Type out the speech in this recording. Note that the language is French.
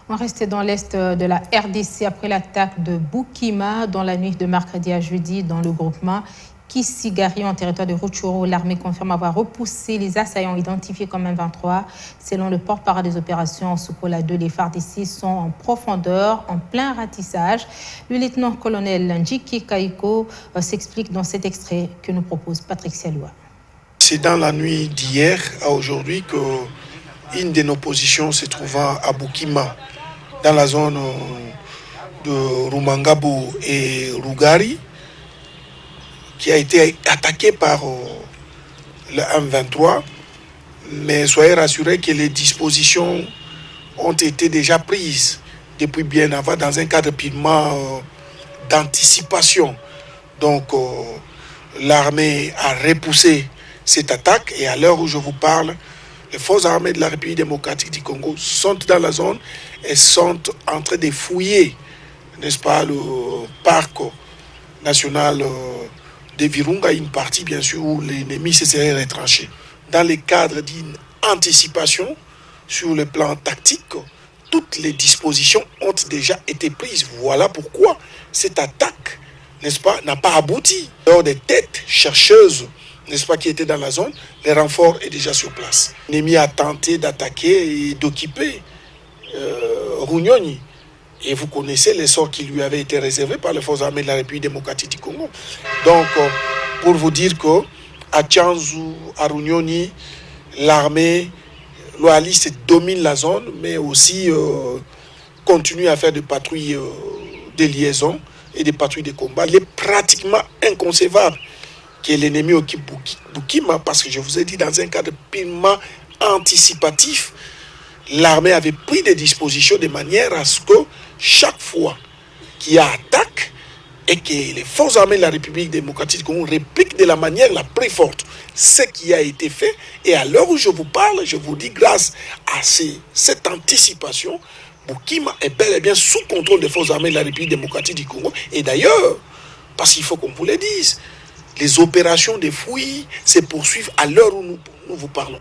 On restait dans l'est de la RDC après l'attaque de Boukima dans la nuit de mercredi à jeudi dans le groupement Kissigari en territoire de Rutshuru. L'armée confirme avoir repoussé les assaillants identifiés comme M23. Selon le porte-parole des opérations Sokola 2, les FARDC sont en profondeur, en plein ratissage. Le lieutenant-colonel Njiki Kaiko s'explique dans cet extrait que nous propose Patrick Sialoua. C'est dans la nuit d'hier à aujourd'hui qu'une de nos positions se trouvant à Boukima, dans la zone de Rumangabo et Rugari, qui a été attaquée par le M23. Mais soyez rassurés que les dispositions ont été déjà prises depuis bien avant dans un cadre purement d'anticipation. Donc l'armée a repoussé cette attaque et à l'heure où je vous parle, les forces armées de la République démocratique du Congo sont dans la zone et sont en train de fouiller, n'est-ce pas, le parc national de Virunga, une partie bien sûr où l'ennemi se serait retranché. Dans le cadre d'une anticipation sur le plan tactique, toutes les dispositions ont déjà été prises. Voilà pourquoi cette attaque, n'est-ce pas, n'a pas abouti. Lors des têtes chercheuses, n'est-ce pas, qui étaient dans la zone, le renfort est déjà sur place. L'ennemi a tenté d'attaquer et d'occuper Runyonyi. Et vous connaissez les sorts qui lui avaient été réservés par les forces armées de la République démocratique du Congo. Donc, pour vous dire qu'à Tchanzu, à Runyonyi, l'armée loyaliste domine la zone, mais aussi continue à faire des patrouilles de liaison et des patrouilles de combat. Il est pratiquement inconcevable que l'ennemi occupe Boukima, parce que je vous ai dit, dans un cadre purement anticipatif, l'armée avait pris des dispositions de manière à ce que chaque fois qu'il y a attaque et que les forces armées de la République démocratique du Congo répliquent de la manière la plus forte ce qui a été fait. Et à l'heure où je vous parle, je vous dis, grâce à cette anticipation, Boukima est bel et bien sous contrôle des forces armées de la République démocratique du Congo. Et d'ailleurs, parce qu'il faut qu'on vous le dise, les opérations de fouilles se poursuivent à l'heure où nous vous parlons.